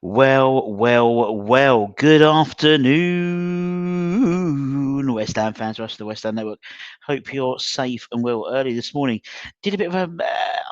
Well. Good afternoon, West Ham fans, rest of the West Ham Network. Hope you're safe and well. Early this morning, did a bit of a.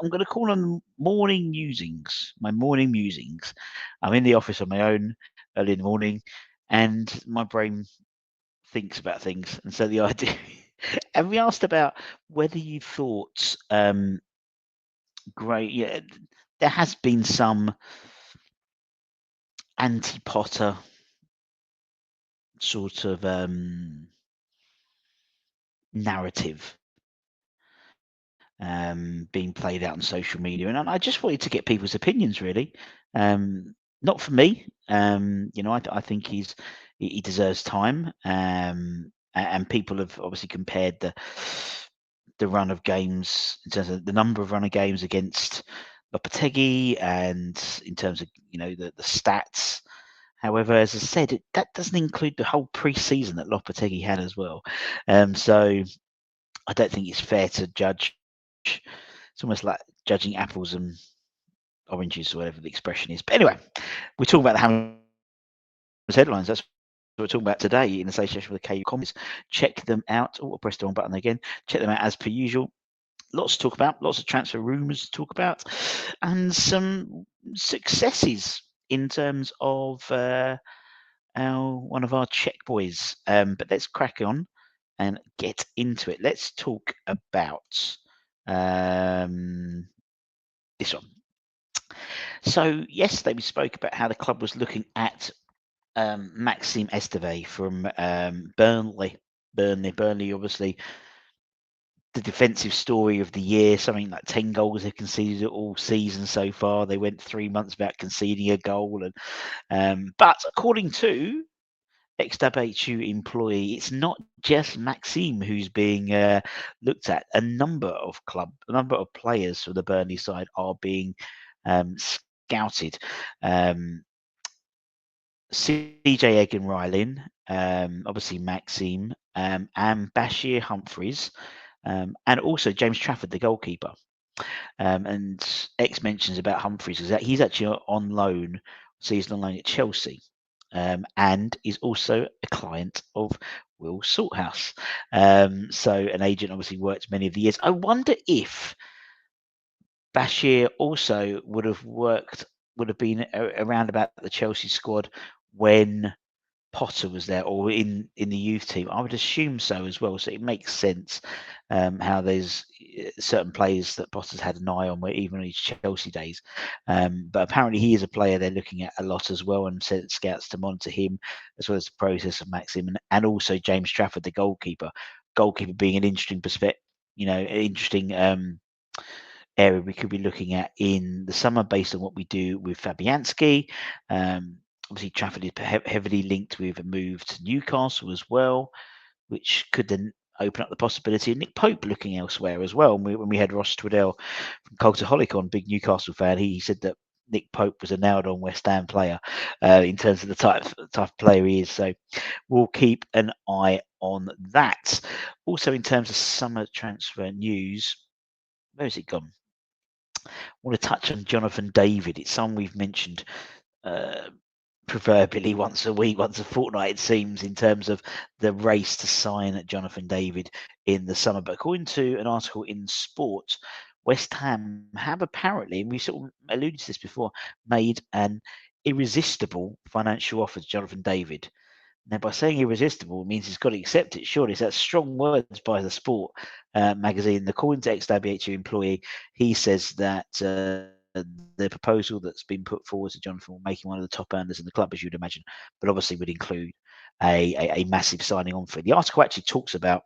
I'm going to call on morning musings. My morning musings. I'm in the office on my own early in the morning, and my brain thinks about things. And so the idea, and we asked about whether you thought, great. Yeah, there has been some anti-Potter sort of narrative being played out on social media, and I just wanted to get people's opinions really. Not for me, I think he deserves time, and people have obviously compared the run of games in terms of the number of run of games against Lopetegui, and in terms of the stats. However, as I said, that doesn't include the whole pre-season that Lopetegui had as well. So I don't think it's fair to judge. It's almost like judging apples and oranges, or whatever the expression is. But anyway, we're talking about the Hammers headlines. That's what we're talking about today in association with the KU Commies. Check them out. Oh, I'll press the wrong button again. Check them out as per usual. Lots to talk about, lots of transfer rumours to talk about, and some successes in terms of one of our Czech boys. But let's crack on and get into it. Let's talk about this one. So yesterday we spoke about how the club was looking at Maxime Esteve from Burnley. Burnley, obviously, the defensive story of the year, something like 10 goals they've conceded all season so far. They went 3 months without conceding a goal. And but according to 𝙍𝙍𝙍𝙍 employee, it's not just Maxime who's being looked at. A number of players from the Burnley side are being scouted. 𝙍𝙍𝙍𝙍𝙍, obviously Maxime, and 𝙍𝙍𝙍𝙍𝙍, and also James Trafford, the goalkeeper. And X mentions about Humphreys is that he's actually on loan, season on loan at Chelsea, and is also a client of 𝙍𝙍𝙍𝙍𝙍. So an agent obviously worked many of the years. I wonder if Bashir also would have been around about the Chelsea squad when Potter was there, or in the youth team. I would assume so as well. So it makes sense how there's certain players that Potter's had an eye on, where even in his Chelsea days. But apparently he is a player they're looking at a lot as well, and sent scouts to monitor him, as well as the process of Maxim, and also James Trafford, the goalkeeper. Goalkeeper being an interesting perspective, an interesting area we could be looking at in the summer, based on what we do with Fabianski. Obviously, Trafford is heavily linked with a move to Newcastle as well, which could then open up the possibility of Nick Pope looking elsewhere as well. And when we had Ross Twiddell from Cultaholic on, big Newcastle fan, he said that Nick Pope was a nailed-on West Ham player in terms of the type of player he is. So we'll keep an eye on that. Also, in terms of summer transfer news, where has it gone? I want to touch on Jonathan David. It's someone we've mentioned proverbially once a week, once a fortnight, it seems, in terms of the race to sign Jonathan David in the summer. But according to an article in Sport, West Ham have apparently, and we sort of alluded to this before, made an irresistible financial offer to Jonathan David. Now, by saying irresistible, it means he's got to accept it. Surely, that's strong words by the Sport magazine. According to 𝙍𝙍𝙍𝙍 employee, he says that the proposal that's been put forward to Jonathan will make him one of the top earners in the club, as you'd imagine, but obviously would include a massive signing on fee. The article actually talks about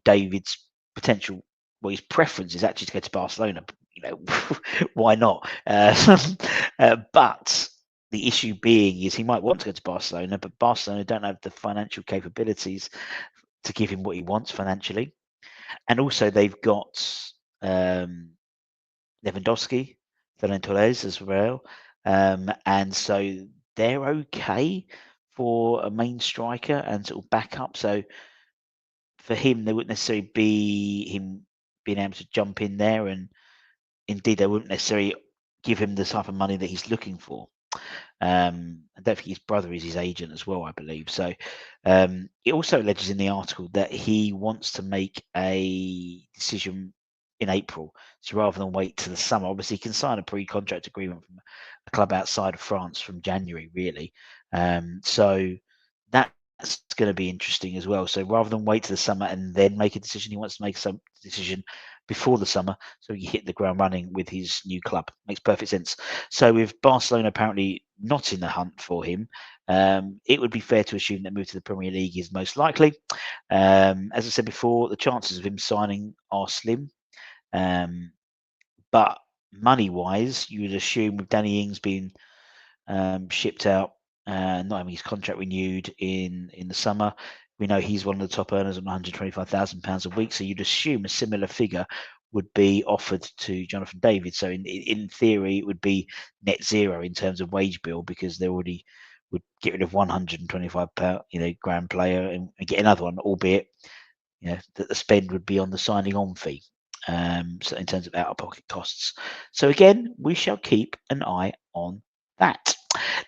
David's potential. Well, his preference is actually to go to Barcelona. Why not? But the issue being is he might want to go to Barcelona, but Barcelona don't have the financial capabilities to give him what he wants financially. And also they've got Lewandowski, Ferran Torres as well. And so they're okay for a main striker and sort of backup. So for him, there wouldn't necessarily be him being able to jump in there, and indeed they wouldn't necessarily give him the type of money that he's looking for. And don't think his brother is his agent as well, I believe. So it also alleges in the article that he wants to make a decision in April. So rather than wait to the summer, obviously he can sign a pre-contract agreement from a club outside of France from January, really. So that's going to be interesting as well. So rather than wait to the summer and then make a decision, he wants to make some decision before the summer, so he hit the ground running with his new club. Makes perfect sense. So with Barcelona apparently not in the hunt for him, it would be fair to assume that move to the Premier League is most likely. As I said before, the chances of him signing are slim. But money-wise, you would assume with Danny Ings being shipped out, not having his contract renewed in the summer, we know he's one of the top earners on £125,000 a week. So you'd assume a similar figure would be offered to Jonathan David. So in theory, it would be net zero in terms of wage bill, because they already would get rid of £125 grand player and get another one, albeit that the spend would be on the signing on fee. So in terms of out of pocket costs. So again, we shall keep an eye on that.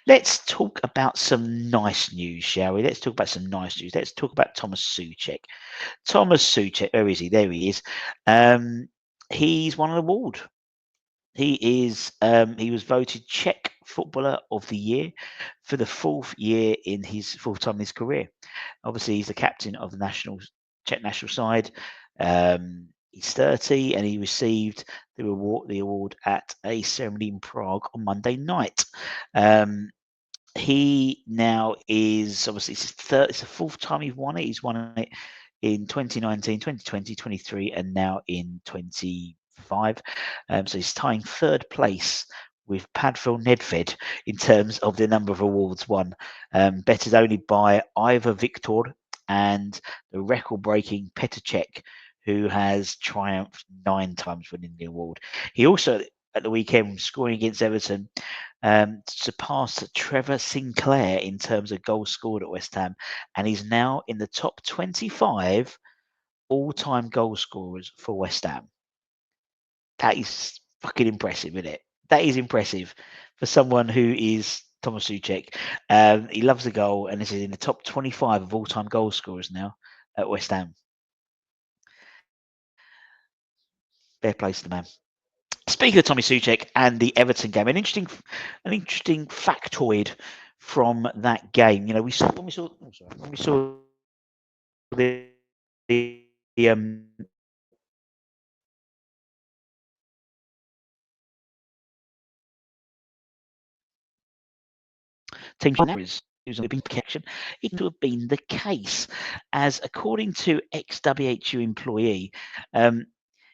Let's talk about some nice news, shall we? Let's talk about some nice news. Let's talk about Thomas Soucek. Thomas Soucek, where is he? There he is. He's won an award. He is. He was voted Czech Footballer of the Year for the fourth time in his career. Obviously, he's the captain of the Czech national side. He's 30, and he received the award at a ceremony in Prague on Monday night. He now is obviously it's the fourth time he's won it. He's won it in 2019, 2020, 23, and now in 25. So he's tying third place with Pavel Nedved in terms of the number of awards won, bettered only by Ivor Victor and the record-breaking Petr Cech, who has triumphed 9 times winning the award. He also, at the weekend, scoring against Everton, surpassed Trevor Sinclair in terms of goals scored at West Ham, and he's now in the top 25 all-time goal scorers for West Ham. That is fucking impressive, isn't it? That is impressive for someone who is Thomas Soucek. He loves the goal, and this is in the top 25 of all-time goal scorers now at West Ham. Fair play to the man. Speaking of Tommy Soucek and the Everton game, an interesting factoid from that game. When we saw the team who's on the protection, it would have been the case, as according to 𝙍𝙍𝙍𝙍 employee,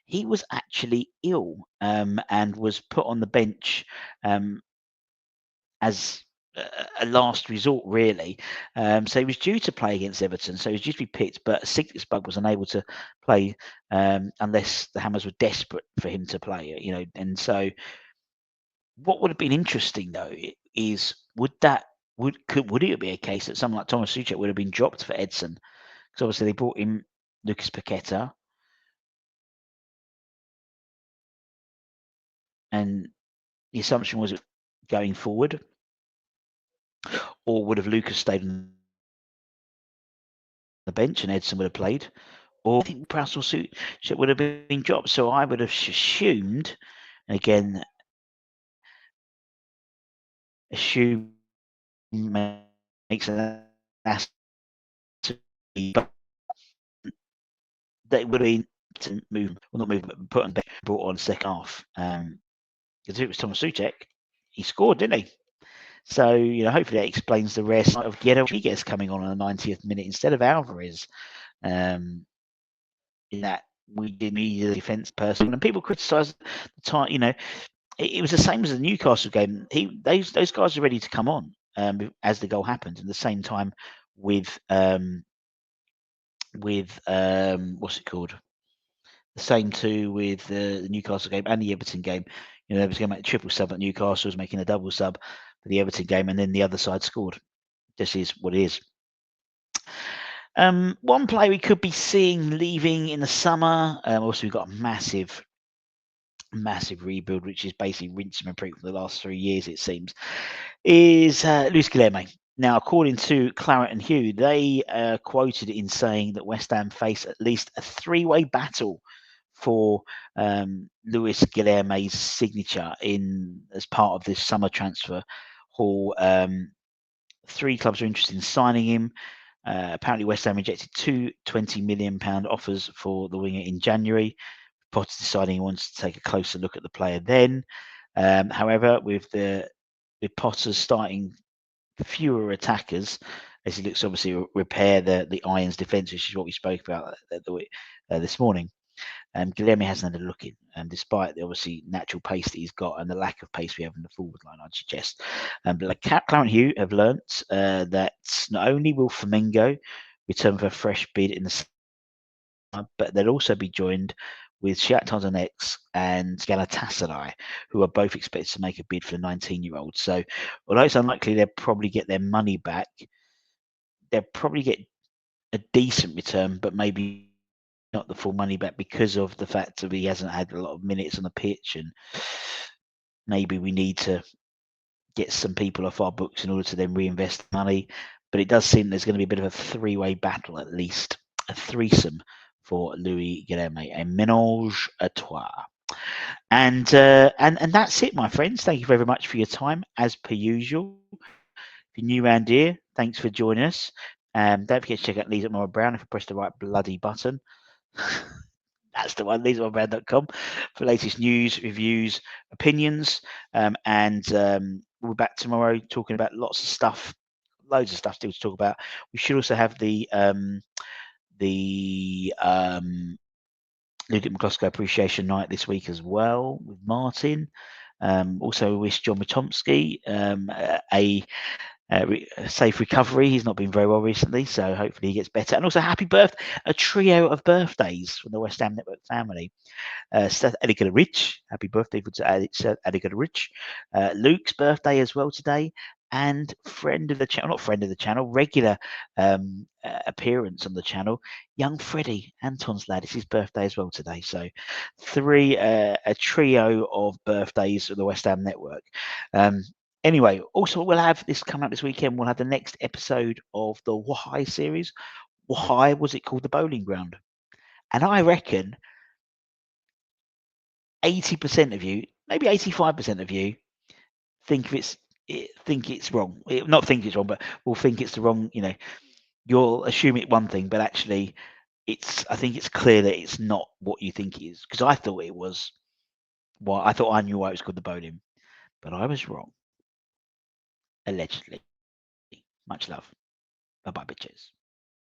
he was actually ill and was put on the bench as a last resort, really. So he was due to play against Everton, so he was due to be picked, but a sickness bug was unable to play unless the Hammers were desperate for him to play. And so what would have been interesting, though, is would it be a case that someone like Thomas Soucek would have been dropped for Edson? Because obviously they brought in 𝙍𝙍𝙍𝙍, and the assumption was going forward, or would have Lucas stayed on the bench and Edson would have played, or I think Prowse or Soucek would have been dropped. So I would have assumed, again, makes an ass, but they would have been to move, well, not move, but put on bench, brought on second half. Because it was Thomas Soucek, he scored, didn't he? So, hopefully that explains the rare sight of Guilherme Rodriguez coming on the 90th minute instead of Alvarez. In that we didn't need a defence person, and people criticise the time. It was the same as the Newcastle game. Those guys are ready to come on as the goal happened, and the same time with what's it called? The same too with the Newcastle game and the Everton game. They was going to make a triple sub at Newcastle, was making a double sub for the Everton game, and then the other side scored. This is what it is. One player we could be seeing leaving in the summer. Also, we've got a massive massive rebuild, which is basically rinse and repeat for the last 3 years, it seems, is 𝙍𝙍𝙍𝙍. Now, according to Claret and Hugh, they quoted in saying that West Ham face at least a three-way battle for 𝙍𝙍𝙍𝙍's signature as part of this summer transfer haul. 3 clubs are interested in signing him. Apparently, West Ham rejected 2 £20 million offers for the winger in January. Potter deciding he wants to take a closer look at the player then. However, with Potter starting fewer attackers, as he looks to obviously repair the Irons defence, which is what we spoke about this morning. Guilherme hasn't had a look in, and despite the obviously natural pace that he's got and the lack of pace we have in the forward line, I'd suggest. But like Claret and Hugh have learnt that not only will Flamengo return with a fresh bid in the summer, but they'll also be joined with 𝙍𝙍𝙍𝙍 and Galatasaray, who are both expected to make a bid for the 19-year-old. So, although it's unlikely they'll probably get their money back, they'll probably get a decent return, but maybe not the full money back because of the fact that he hasn't had a lot of minutes on the pitch, and maybe we need to get some people off our books in order to then reinvest money. But it does seem there's going to be a bit of a three-way battle, at least a threesome for 𝙍𝙍𝙍𝙍, a ménage à trois. And that's it, my friends. Thank you very much for your time, as per usual. If you're new around here, thanks for joining us. Don't forget to check out Leeds at Nora Brown if you press the right bloody button. That's the one, leedsatmorabrown.com, for latest news, reviews, opinions. And we'll be back tomorrow talking about lots of stuff, loads of stuff still to talk about. We should also have the 𝙍𝙍𝙍𝙍 McCloskey Appreciation Night this week as well with Martin. Also wish 𝙍𝙍𝙍𝙍 a safe recovery. He's not been very well recently, so hopefully he gets better. And also happy birthday, a trio of birthdays from the West Ham Network family. Seth 𝙍𝙍𝙍𝙍, happy birthday for Seth 𝙍𝙍𝙍𝙍. Luke's birthday as well today, and friend of the channel, not friend of the channel, regular appearance on the channel, young Freddie, Anton's lad, it's his birthday as well today. So a trio of birthdays of the West Ham Network. Anyway, also we'll have this coming up this weekend. We'll have the next episode of the 𝙍𝙍 series. 𝙍𝙍, was it called the Bowling Ground? And I reckon 80% of you, maybe 85% of you, think it's wrong. Not think it's wrong, but will think it's the wrong. You'll assume it one thing, but actually, I think it's clear that it's not what you think it is. Because I thought it was. Well, I thought I knew why it was called the bowling, but I was wrong. Allegedly. Much love. Bye bye, bitches.